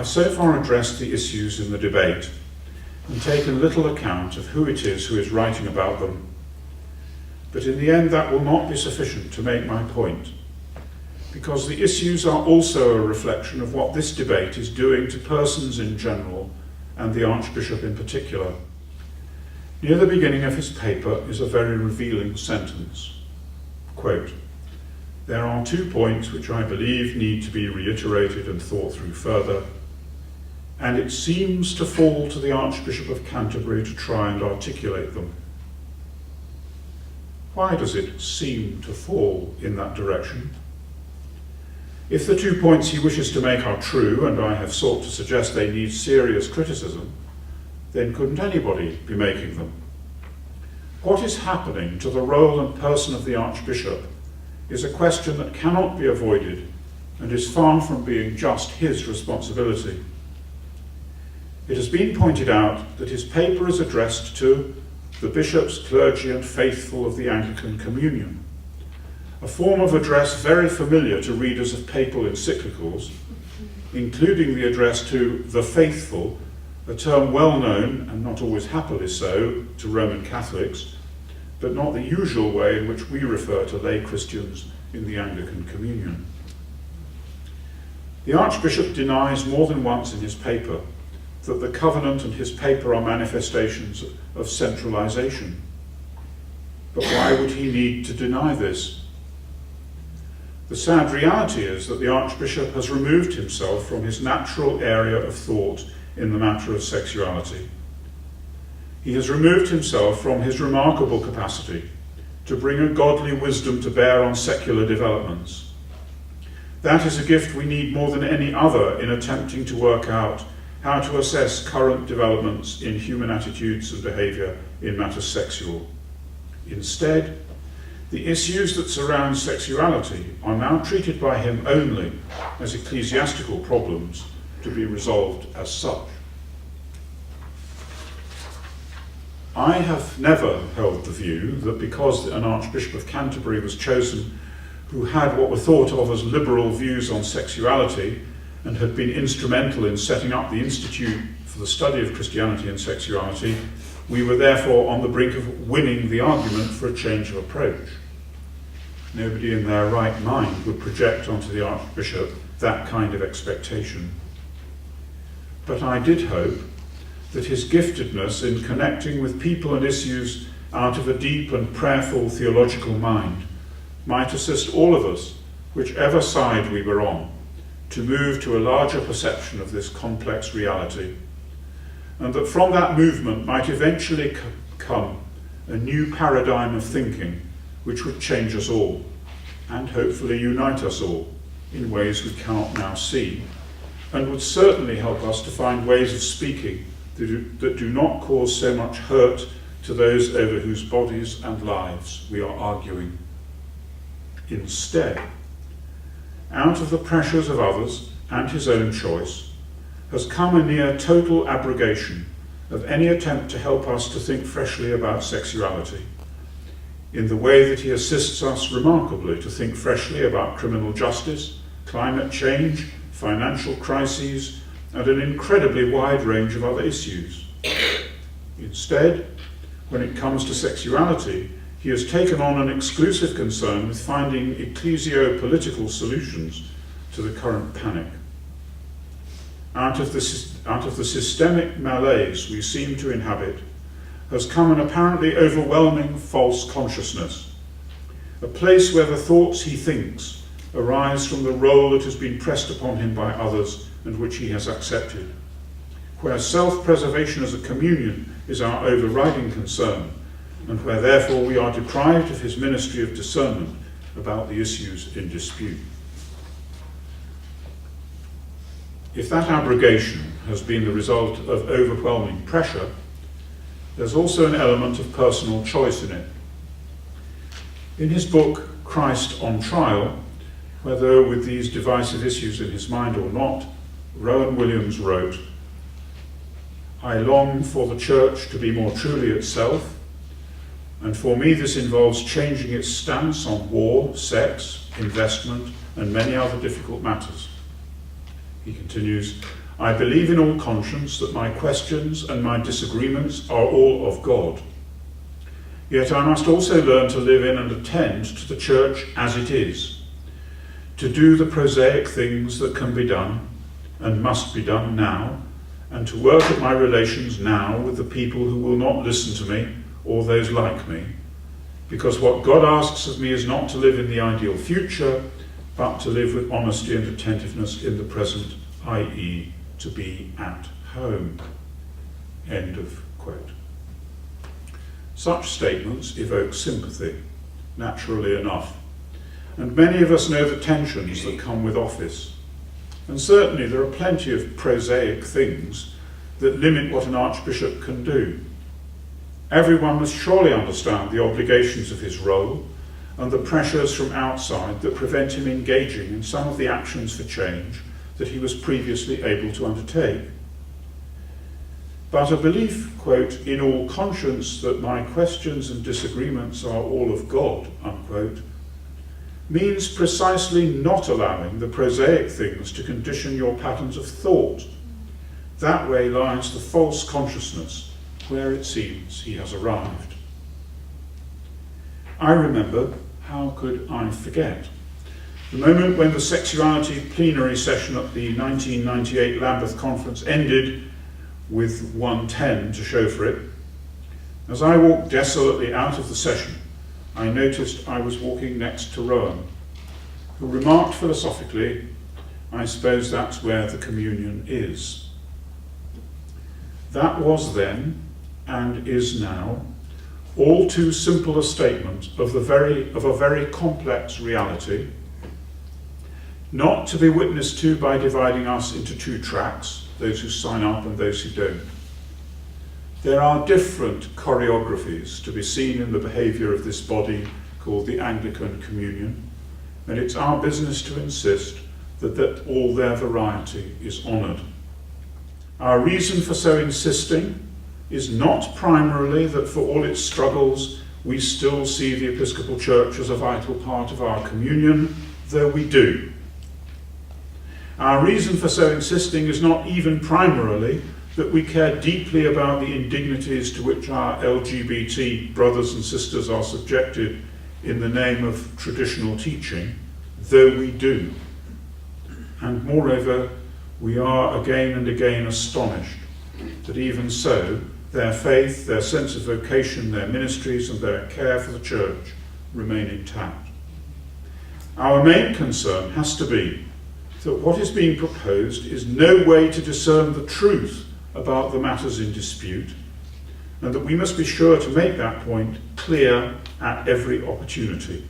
have so far addressed the issues in the debate and taken little account of who it is who is writing about them. But in the end, that will not be sufficient to make my point, because the issues are also a reflection of what this debate is doing to persons in general and the Archbishop in particular. Near the beginning of his paper is a very revealing sentence. Quote, "There are 2 points which I believe need to be reiterated and thought through further, and it seems to fall to the Archbishop of Canterbury to try and articulate them." Why does it seem to fall in that direction? If the 2 points he wishes to make are true, and I have sought to suggest they need serious criticism, then couldn't anybody be making them? What is happening to the role and person of the Archbishop is a question that cannot be avoided and is far from being just his responsibility. It has been pointed out that his paper is addressed to the bishops, clergy and faithful of the Anglican Communion, a form of address very familiar to readers of papal encyclicals, including the address to the faithful, a term well known, and not always happily so, to Roman Catholics, but not the usual way in which we refer to lay Christians in the Anglican Communion. The Archbishop denies more than once in his paper that the covenant and his paper are manifestations of centralisation. But why would he need to deny this? The sad reality is that the Archbishop has removed himself from his natural area of thought in the matter of sexuality. He has removed himself from his remarkable capacity to bring a godly wisdom to bear on secular developments. That is a gift we need more than any other in attempting to work out how to assess current developments in human attitudes and behaviour in matters sexual. Instead, the issues that surround sexuality are now treated by him only as ecclesiastical problems to be resolved as such. I have never held the view that because an Archbishop of Canterbury was chosen who had what were thought of as liberal views on sexuality and had been instrumental in setting up the Institute for the Study of Christianity and Sexuality, we were therefore on the brink of winning the argument for a change of approach. Nobody in their right mind would project onto the Archbishop that kind of expectation. But I did hope that his giftedness in connecting with people and issues out of a deep and prayerful theological mind might assist all of us, whichever side we were on, to move to a larger perception of this complex reality, and that from that movement might eventually come a new paradigm of thinking which would change us all, and hopefully unite us all in ways we cannot now see, and would certainly help us to find ways of speaking that do not cause so much hurt to those over whose bodies and lives we are arguing. Instead, out of the pressures of others and his own choice, has come a near total abrogation of any attempt to help us to think freshly about sexuality, in the way that he assists us remarkably to think freshly about criminal justice, climate change, financial crises, and an incredibly wide range of other issues. Instead, when it comes to sexuality, he has taken on an exclusive concern with finding ecclesio-political solutions to the current panic. Out of the systemic malaise we seem to inhabit has come an apparently overwhelming false consciousness, a place where the thoughts he thinks arise from the role that has been pressed upon him by others and which he has accepted, where self-preservation as a communion is our overriding concern, and where therefore we are deprived of his ministry of discernment about the issues in dispute. If that abrogation has been the result of overwhelming pressure, there's also an element of personal choice in it. In his book, Christ on Trial, whether with these divisive issues in his mind or not, Rowan Williams wrote, "I long for the Church to be more truly itself, and for me this involves changing its stance on war, sex, investment, and many other difficult matters." He continues, I believe in all conscience that my questions and my disagreements are all of God. Yet I must also learn to live in and attend to the church as it is, to do the prosaic things that can be done and must be done now, and to work at my relations now with the people who will not listen to me or those like me, because what God asks of me is not to live in the ideal future, but to live with honesty and attentiveness in the present, i.e., to be at home. End of quote. Such statements evoke sympathy, naturally enough, and many of us know the tensions that come with office. And certainly there are plenty of prosaic things that limit what an archbishop can do. Everyone must surely understand the obligations of his role and the pressures from outside that prevent him engaging in some of the actions for change that he was previously able to undertake. But a belief, quote, in all conscience that my questions and disagreements are all of God, unquote, means precisely not allowing the prosaic things to condition your patterns of thought. That way lies the false consciousness, where it seems he has arrived. I remember, how could I forget, the moment when the sexuality plenary session at the 1998 Lambeth Conference ended with 110 to show for it. As I walked desolately out of the session, I noticed I was walking next to Rowan, who remarked philosophically, I suppose that's where the communion is. That was then, and is now, all too simple a statement of a very complex reality, not to be witnessed to by dividing us into two tracks, those who sign up and those who don't. There are different choreographies to be seen in the behaviour of this body called the Anglican Communion, and it's our business to insist that all their variety is honoured. Our reason for so insisting is not primarily that for all its struggles we still see the Episcopal Church as a vital part of our communion, though we do. Our reason for so insisting is not even primarily that we care deeply about the indignities to which our LGBT brothers and sisters are subjected in the name of traditional teaching, though we do. And moreover, we are again and again astonished that even so, their faith, their sense of vocation, their ministries and their care for the church remain intact. Our main concern has to be that what is being proposed is no way to discern the truth about the matters in dispute, and that we must be sure to make that point clear at every opportunity.